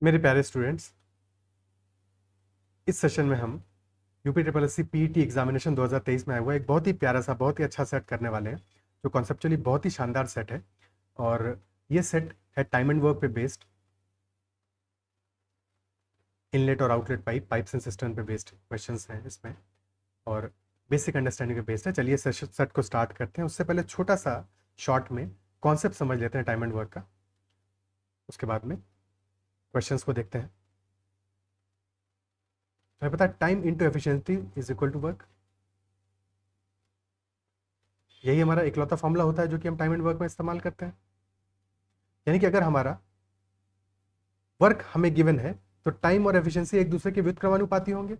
मेरे प्यारे स्टूडेंट्स, इस सेशन में हम UP triple S C PET examination 2023 में आया हुआ एक बहुत ही प्यारा सा बहुत ही अच्छा सेट करने वाले हैं, जो कॉन्सेप्चुअली बहुत ही शानदार सेट है। और ये सेट है टाइम एंड वर्क पे बेस्ड, इनलेट और आउटलेट पाइप्स एंड सिस्टम पे बेस्ड क्वेश्चंस हैं इसमें, और बेसिक अंडरस्टैंडिंग पे बेस्ड है। चलिए सेट को स्टार्ट करते हैं। उससे पहले छोटा सा शॉर्ट में कॉन्सेप्ट समझ लेते हैं टाइम एंड वर्क का, उसके बाद में क्वेश्चंस को देखते हैं। तो पता है time into efficiency is equal to work. यही हमारा इकलौता फॉर्मूला होता है जो कि हम टाइम एंड वर्क में इस्तेमाल करते हैं। यानी कि अगर हमारा वर्क हमें गिवन है तो टाइम और एफिशिएंसी एक दूसरे के व्युत्क्रमानुपाती होंगे।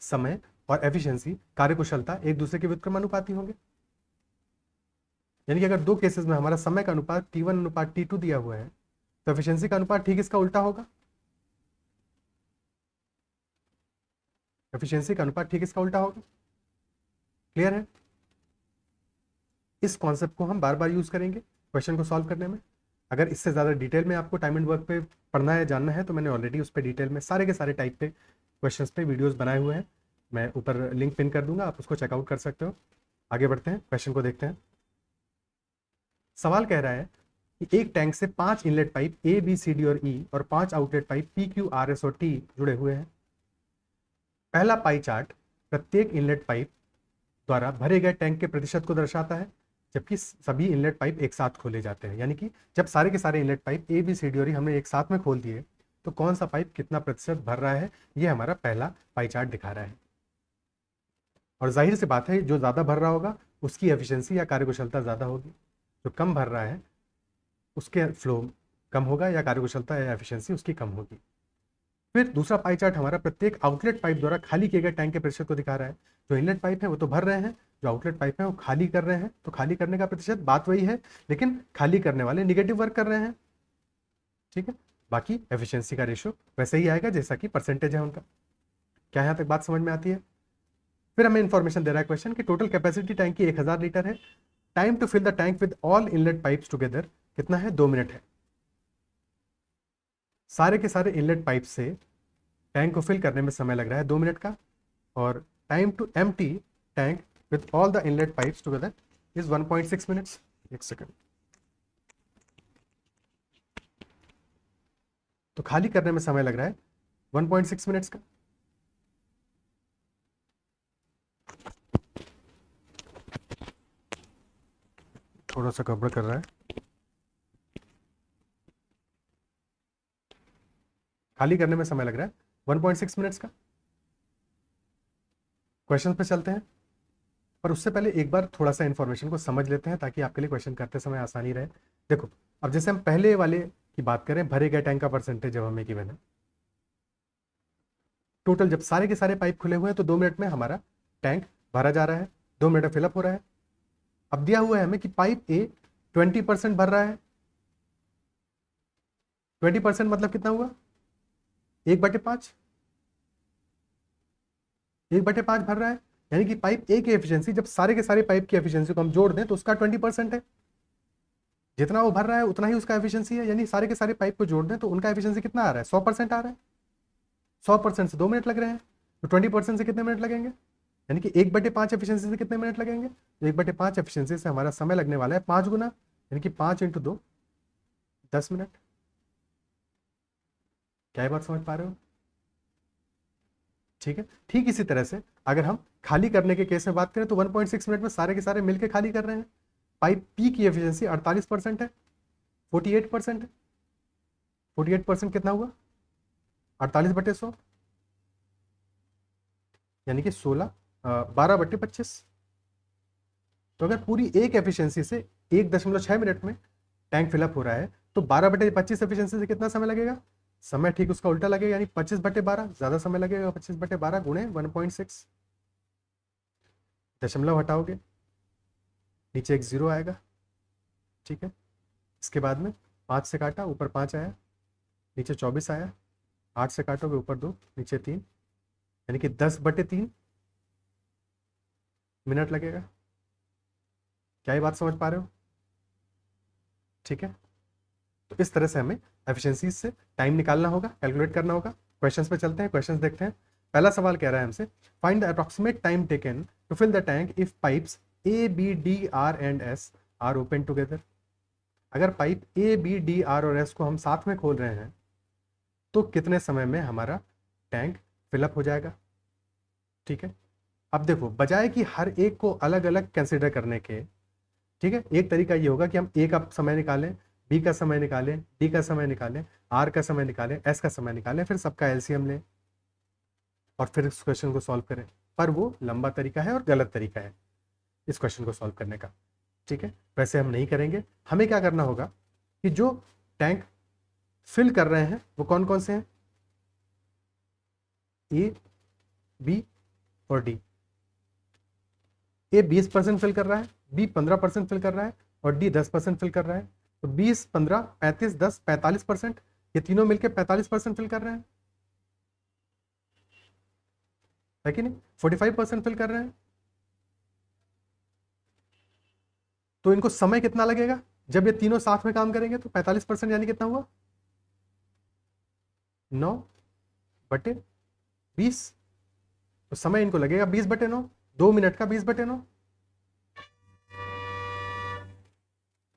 समय और एफिशिएंसी कार्यकुशलता एक दूसरे के व्युत्क्रमानुपाती होंगे। यानी कि अगर दो केसेस में हमारा समय का अनुपात T1 अनुपात T2 दिया हुआ है तो एफिशिएंसी का अनुपात ठीक इसका उल्टा होगा। एफिशिएंसी का अनुपात ठीक इसका उल्टा होगा। क्लियर है? इस कॉन्सेप्ट को हम बार बार यूज करेंगे क्वेश्चन को सॉल्व करने में। अगर इससे ज़्यादा डिटेल में आपको टाइम एंड वर्क पे पढ़ना है, जानना है, तो मैंने ऑलरेडी उस पर डिटेल में सारे के सारे टाइप पे क्वेश्चंस पे वीडियोस बनाए हुए हैं। मैं ऊपर लिंक पिन कर दूंगा, आप उसको चेकआउट कर सकते हो। आगे बढ़ते हैं, क्वेश्चन को देखते हैं। सवाल कह रहा है कि एक टैंक से 5 inlet pipe A B C D और ई और 5 outlet pipe P Q R S और टी जुड़े हुए हैं। पहला पाई चार्ट प्रत्येक इनलेट पाइप द्वारा भरे गए टैंक के प्रतिशत को दर्शाता है, जबकि सभी इनलेट पाइप एक साथ खोले जाते हैं। यानी कि जब सारे के सारे inlet pipe A B C D और ई हमने एक साथ में खोल दिए तो कौन सा पाइप कितना प्रतिशत भर रहा है, ये हमारा पहला पाई चार्ट दिखा रहा है। और जाहिर सी बात है, जो ज़्यादा भर रहा होगा उसकी एफिशिएंसी या कार्यकुशलता ज़्यादा होगी। जो कम भर रहा है उसके फ्लो कम होगा या कार्यकुशलता या एफिशिएंसी उसकी कम होगी। फिर दूसरा पाई चार्ट हमारा प्रत्येक आउटलेट पाइप द्वारा खाली किए गए टैंक के प्रतिशत को दिखा रहा है। जो इनलेट पाइप है वो तो भर रहे हैं, जो आउटलेट पाइप है वो खाली कर रहे हैं। तो खाली करने का प्रतिशत बात वही है, लेकिन खाली करने वाले निगेटिव वर्क कर रहे हैं। ठीक है, बाकी एफिशिएंसी का रेशियो वैसे ही आएगा जैसा कि परसेंटेज है उनका। क्या यहाँ तक बात समझ में आती है? फिर हमें इंफॉर्मेशन दे रहा है क्वेश्चन की टोटल कैपेसिटी टैंक की 1000 लीटर है। Time to fill the tank with all inlet pipes together कितना है? 2 मिनट है। सारे के सारे इनलेट पाइप से टैंक को फिल करने में समय लग रहा है 2 मिनट का, और time to empty tank with all the inlet pipes together is 1.6 minutes. एक सेकंड। तो खाली करने में समय लग रहा है 1.6 मिनट्स का। थोड़ा सा गड़बड़ कर रहा है। खाली करने में समय लग रहा है 1.6 मिनट्स का। क्वेश्चन पे चलते हैं, पर उससे पहले एक बार थोड़ा सा इंफॉर्मेशन को समझ लेते हैं ताकि आपके लिए क्वेश्चन करते समय आसानी रहे। देखो, अब जैसे हम पहले वाले की बात करें, भरे गए टैंक का परसेंटेज जब हमें गिवन है, टोटल जब सारे के सारे पाइप खुले हुए हैं तो 2 मिनट में हमारा टैंक भरा जा रहा है, 2 मिनट में फिलअप हो रहा है। अब दिया हुआ है हमें कि पाइप ए 20% भर रहा है। 20% मतलब कितना हुआ? 1/5। 1/5 भर रहा है, यानी कि पाइप ए की एफिशिएंसी, जब सारे के सारे पाइप की एफिशिएंसी को हम जोड़ दें तो उसका 20% है। जितना वो भर रहा है उतना ही उसका एफिशिएंसी है, यानी सारे के सारे पाइप को जोड़ दें तो उनका एफिशिएंसी कितना आ रहा है? 100% आ रहा है। 100% से 2 मिनट लग रहे हैं, तो 20% से कितने मिनट लगेंगे? यानी कि 1/5 एफिशिएंसी से कितने मिनट लगेंगे? तो 1/5 एफिशिएंसी से हमारा समय लगने वाला है 5 गुना, यानी कि 5 × 2 10 मिनट। क्या ये बात समझ पा रहे हो? ठीक है। ठीक इसी तरह से अगर हम खाली करने के केस में बात करें तो 1.6 मिनट में सारे के सारे मिलकर खाली कर रहे हैं। पाइप पी की एफिशिएंसी 48% है, 48% है। 48% कितना हुआ? 48/100, यानी कि 12/25। तो अगर पूरी एक एफिशिएंसी से 1.6 मिनट में टैंक फिलअप हो रहा है तो 12/25 एफिशिएंसी से कितना समय लगेगा? समय ठीक उसका उल्टा लगेगा, यानी 25/12 ज्यादा समय लगेगा। 25/12 गुणे 1.6, दशमलव हटाओगे नीचे एक जीरो आएगा। ठीक है, इसके बाद में 5 से काटा, ऊपर 5 आया, नीचे 24 आया। 8 से काटोगे, ऊपर 2 नीचे 3, यानी कि 10/3 मिनट लगेगा। क्या ये बात समझ पा रहे हो? ठीक है, तो इस तरह से हमें एफिशिएंसी से टाइम निकालना होगा, कैलकुलेट करना होगा। क्वेश्चंस पे चलते हैं, क्वेश्चंस देखते हैं। पहला सवाल कह रहा है हमसे, find the approximate time taken to fill the tank if pipes A B D R and S R open together. अगर pipe A B D R और एस को हम साथ में खोल रहे हैं तो कितने समय में हमारा टैंक फिलअप हो जाएगा। ठीक है, अब देखो, बजाय कि हर एक को अलग अलग कंसिडर करने के, ठीक है, एक तरीका ये होगा कि हम ए का समय निकालें, बी का समय निकालें, डी का समय निकालें, आर का समय निकालें, एस का समय निकालें, फिर सबका एलसीएम लें और फिर इस क्वेश्चन को सॉल्व करें। पर वो लंबा तरीका है और गलत तरीका है इस क्वेश्चन को सॉल्व करने का। ठीक है, वैसे हम नहीं करेंगे। हमें क्या करना होगा कि जो टैंक फिल कर रहे हैं वो कौन कौन से हैं, ए, बी और डी। ए 20% फिल कर रहा है, बी 15% फिल कर रहा है और डी 10% फिल कर रहा है। तो 20, 15, 35, 10, 45%, ये तीनों मिलकर 45% फिल कर रहे हैं, है कि नहीं। 45% फिल कर रहे हैं। तो इनको समय कितना लगेगा जब ये तीनों साथ में काम करेंगे, तो 45% यानी कितना हुआ, 9/20। तो समय इनको लगेगा 20/9, 2 मिनट का 20/9,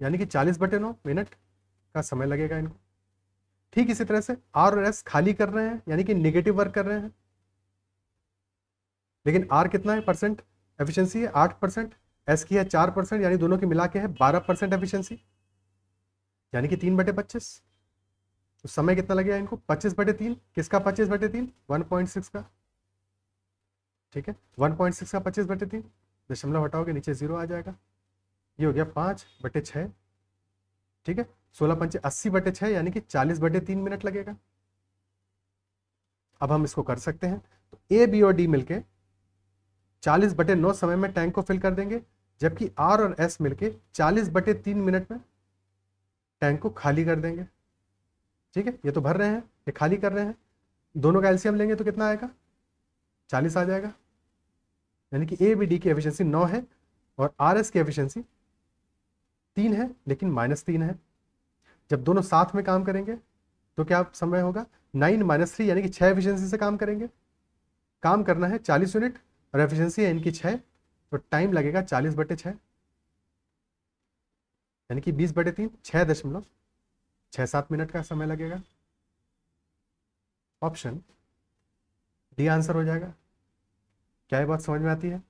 यानी कि 40/9 मिनट का समय लगेगा इनको। ठीक इसी तरह से आर और एस खाली कर रहे हैं, यानी कि नेगेटिव वर्क कर रहे हैं, लेकिन आर कितना है परसेंट एफिशिएंसी है, 8%, एस की है 4%, यानी दोनों की मिला के है 12% एफिशिएंसी, यानी कि 3/25। तो समय कितना लगेगा इनको, 25/3। किसका 25/3, 1.6 का। ठीक है, 1.6 का 25/3, दशमलव हटाओगे नीचे 0 आ जाएगा। ये हो गया 5/6। ठीक है, 16×5 80/6, यानी कि 40/3 मिनट लगेगा। अब हम इसको कर सकते हैं। तो ए, बी और डी मिलके 40/9 समय में टैंक को फिल कर देंगे, जबकि आर और एस मिलके 40/3 मिनट में टैंक को खाली कर देंगे। ठीक है, ये तो भर रहे हैं, ये खाली कर रहे हैं। दोनों का एलसीएम लेंगे तो कितना आएगा, 40 आ जाएगा। यानी कि ए, बी, डी की एफिशिएंसी 9 है और आर एस की एफिशिएंसी 3 है, लेकिन -3 है। जब दोनों साथ में काम करेंगे तो क्या समय होगा, 9 - 3, यानी कि 6 एफिशिएंसी से काम करेंगे। काम करना है 40 यूनिट और एफिशिएंसी है इनकी 6, तो टाइम लगेगा 40/6, यानी कि 20/3, 6.67 मिनट का समय लगेगा। ऑप्शन डी आंसर हो जाएगा। क्या ये बात समझ में आती है,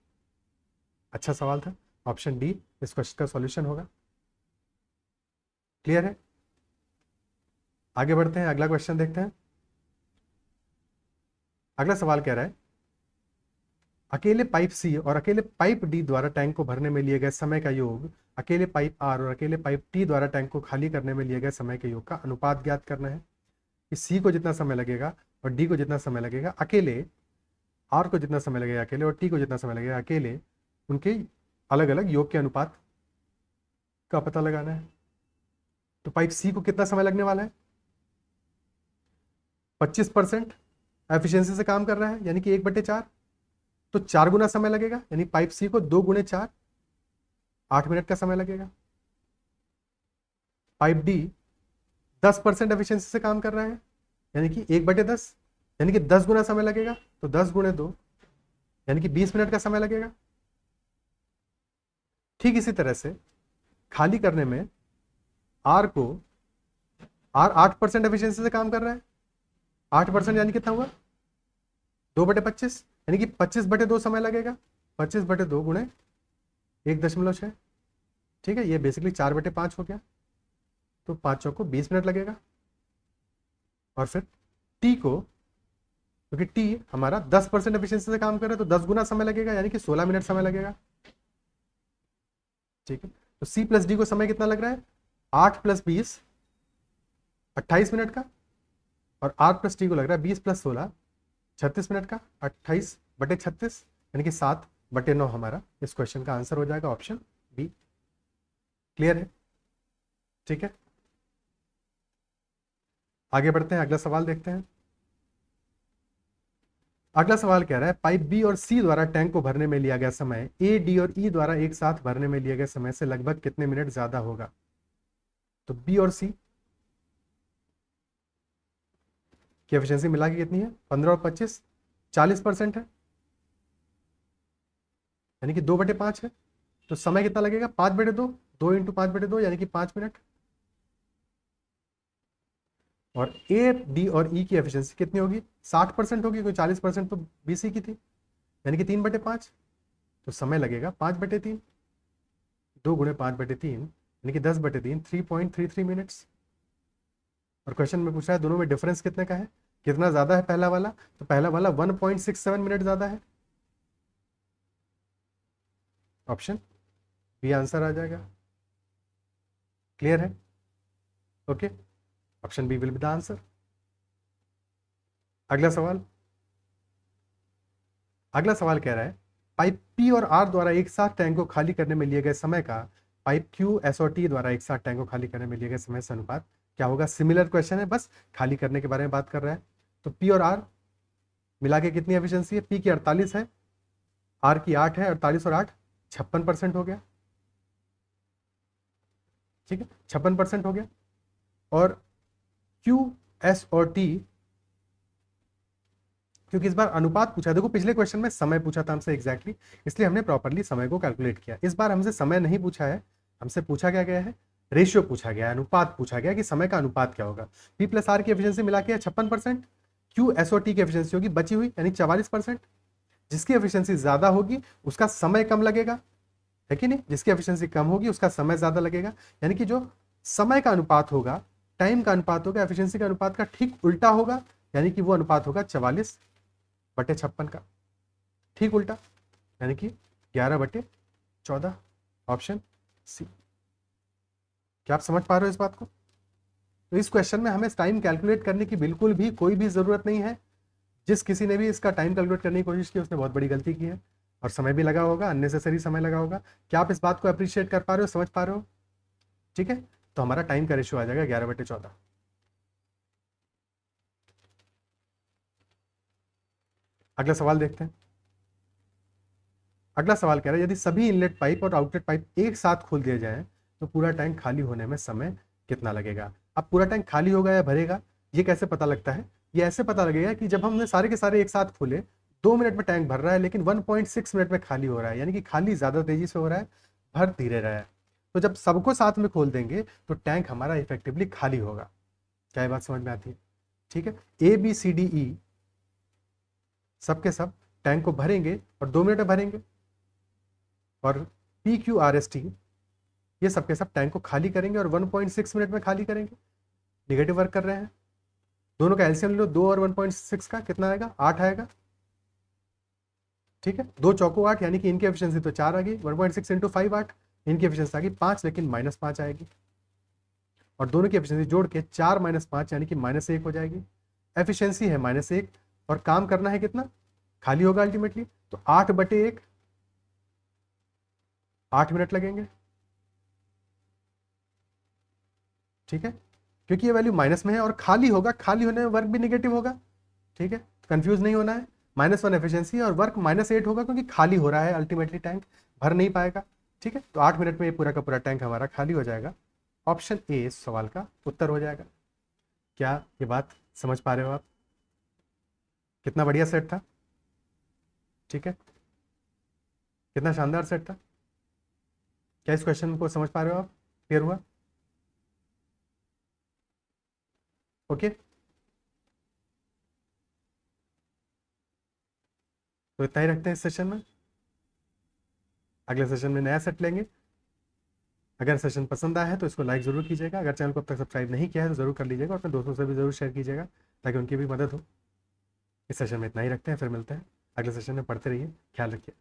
अच्छा सवाल था। ऑप्शन डी इस क्वेश्चन का सॉल्यूशन होगा। क्लियर है, आगे बढ़ते हैं, अगला क्वेश्चन देखते हैं। अगला सवाल कह रहा है, अकेले पाइप सी और अकेले पाइप डी द्वारा टैंक को भरने में लिए गए समय का योग अकेले पाइप आर और अकेले पाइप टी द्वारा टैंक को खाली करने में लिए गए समय के योग का अनुपात ज्ञात करना है। कि सी को जितना समय लगेगा और डी को जितना समय लगेगा अकेले, आर को जितना समय लगेगा अकेले और टी को जितना समय लगेगा अकेले, उनके अलग अलग योग के अनुपात का पता लगाना है। तो पाइप सी को कितना समय लगने वाला है, 25% एफिशिएंसी से काम कर रहा है, यानी कि 1/4, तो 4 गुना समय लगेगा, यानी पाइप सी को 2 × 4 8 मिनट का समय लगेगा। पाइप डी 10% एफिशिएंसी से काम कर रहा है, यानी कि 1/10, यानी कि 10 गुना समय लगेगा, तो 10 × 2 यानी कि 20 मिनट का समय लगेगा। ठीक इसी तरह से खाली करने में आर 8% एफिशिएंसी से काम कर रहा है, 8% यानी कितना हुआ, 2/25, यानी कि 25/2 समय लगेगा, 25/2 × 1.6। ठीक है, ये बेसिकली 4/5 हो गया, तो 5 चौको 20 मिनट लगेगा। और फिर टी को, क्योंकि टी हमारा 10% एफिशिएंसी से काम कर रहा है, तो 10 गुना समय लगेगा, यानी कि 16 मिनट समय लगेगा। ठीक है, तो सी प्लस डी को समय कितना लग रहा है, 8 + 20 28 मिनट का, और आर प्लस टी को लग रहा है 20 + 16 36 मिनट का, 28/36, यानी कि 7/9 हमारा इस क्वेश्चन का आंसर हो जाएगा, ऑप्शन बी। क्लियर है, ठीक है, आगे बढ़ते हैं, अगला सवाल देखते हैं। अगला सवाल कह रहा है, पाइप बी और सी द्वारा टैंक को भरने में लिया गया समय ए, डी और ई द्वारा एक साथ भरने में लिए गए समय से लगभग कितने मिनट ज्यादा होगा। तो बी और सी की एफिशिएंसी मिला के कितनी है? 15 और 25 40% है, यानी कि 2/5 है। तो समय कितना लगेगा? 5/2, 2 × 5/2 यानी कि 5 मिनट। और ए, डी और ई की एफिशिएंसी कितनी होगी? 60% होगी, कोई 40% तो बीसी की थी, यानी कि 3/5। तो समय लगेगा 5/3, 2 × 5/3 यानी कि 10/3, 3.33 मिनट्स। और क्वेश्चन में पूछा है दोनों में डिफरेंस कितने का है, कितना ज़्यादा है पहला वाला? तो पहला वाला 1.67 मिनट ज़्यादा है। ऑप्शन बी आंसर आ जाएगा। क्लियर है? Okay, option B will be the answer. अगला सवाल। अगला सवाल कह रहा है पाइप पी और आर द्वारा एक साथ टैंक को खाली करने में लिए गए समय का पाइप क्यू, एस और टी द्वारा एक साथ टैंक को खाली करने में लिए गए समय से अनुपात क्या होगा? सिमिलर क्वेश्चन है, बस खाली करने के बारे में बात कर रहा है। तो पी और आर मिला के कितनी एफिशिएंसी है? पी की 48 है, आर की 8 है, 48 और 8 56% हो गया। ठीक है, 56% हो गया। और क्यू, एस और टी, क्योंकि इस बार अनुपात पूछा, देखो पिछले क्वेश्चन में समय पूछा था हमसे एग्जैक्टली, इसलिए हमने प्रॉपरली समय को कैलकुलेट किया। इस बार हमसे समय नहीं पूछा है, हमसे पूछा क्या गया है? रेशियो पूछा गया है, अनुपात पूछा गया कि समय का अनुपात क्या होगा। पी प्लस आर की एफिशिएंसी मिला के 56%, क्यू, एस और टी की एफिशिएंसी होगी बची हुई यानी 44%। जिसकी एफिशिएंसी ज्यादा होगी उसका समय कम लगेगा, है कि नहीं? जिसकी एफिशिएंसी कम होगी उसका समय ज्यादा लगेगा, यानी कि जो समय का अनुपात होगा, टाइम का अनुपात होगा, एफिशिएंसी का अनुपात का ठीक उल्टा होगा, यानी कि वो अनुपात होगा 44/56 का, ठीक उल्टा, यानी कि 11/14। Option C. क्या आप समझ पा रहे हो इस बात को? तो इस क्वेश्चन में हमें टाइम कैलकुलेट करने की बिल्कुल भी कोई भी जरूरत नहीं है। जिस किसी ने भी इसका टाइम कैलकुलेट करने की कोशिश की उसने बहुत बड़ी गलती की है, और समय भी लगा होगा, अननेसेसरी समय लगा होगा। क्या आप इस बात को अप्रिशिएट कर पा रहे हो, समझ पा रहे हो? ठीक है, तो हमारा टाइम का रेशियो आ जाएगा 11/14। अगला सवाल देखते हैं। अगला सवाल कह रहा है यदि सभी इनलेट पाइप और आउटलेट पाइप एक साथ खोल दिए जाएं तो पूरा टैंक खाली होने में समय कितना लगेगा? अब पूरा टैंक खाली होगा या भरेगा, ये कैसे पता लगता है? ये ऐसे पता लगेगा कि जब हमने सारे के सारे एक साथ खोले, 2 मिनट में टैंक भर रहा है, लेकिन 1.6 मिनट में खाली हो रहा है, यानी कि खाली ज्यादा तेजी से हो रहा है, भर धीरे रहा है। तो जब सबको साथ में खोल देंगे तो टैंक हमारा इफेक्टिवली खाली होगा। क्या ये बात समझ में आती है? ठीक है, ए बी सी डी ई सबके सब टैंक को भरेंगे और 2 मिनट में भरेंगे, और P Q R S T ये सबके सब टैंक को खाली करेंगे और 1.6 मिनट में खाली करेंगे। निगेटिव वर्क कर रहे हैं, दोनों का एलसीएम ले लो, 2 और 1.6 का कितना आएगा? 8 आएगा। ठीक है, 2 चौको 8, यानी कि इनकी एफिशिएंसी तो 4 आ गई, 1.6 × 5 8, इनकी एफिशिएंसी आ गई 5, लेकिन -5 आएगी। और दोनों की एफिशिएंसी जोड़ के 4 - 5 यानी कि -1 हो जाएगी। एफिशिएंसी है -1 और काम करना है कितना? खाली होगा अल्टीमेटली, तो 8/1, 8 मिनट लगेंगे। ठीक है, क्योंकि ये वैल्यू माइनस में है और खाली होगा, खाली होने में वर्क भी निगेटिव होगा। ठीक है, कंफ्यूज नहीं होना है। -1 एफिशिएंसी और वर्क -8 होगा, क्योंकि खाली हो रहा है, अल्टीमेटली टैंक भर नहीं पाएगा। ठीक है, तो 8 मिनट में ये पूरा का पूरा टैंक हमारा खाली हो जाएगा। ऑप्शन ए इस सवाल का उत्तर हो जाएगा। क्या ये बात समझ पा रहे हो आप? कितना बढ़िया सेट था। ठीक है, कितना शानदार सेट था। क्या इस क्वेश्चन को समझ पा रहे हो आप? क्लियर हुआ? ओके, तो इतना ही रखते हैं इस सेशन में। अगले सेशन में नया सेट लेंगे। अगर सेशन पसंद आया है तो इसको लाइक ज़रूर कीजिएगा। अगर चैनल को अब तक सब्सक्राइब नहीं किया है तो ज़रूर कर लीजिएगा, और अपने दोस्तों से भी ज़रूर शेयर कीजिएगा ताकि उनकी भी मदद हो। इस सेशन में इतना ही रखते हैं, फिर मिलते हैं अगले सेशन में। पढ़ते रहिए, ख्याल रखिए।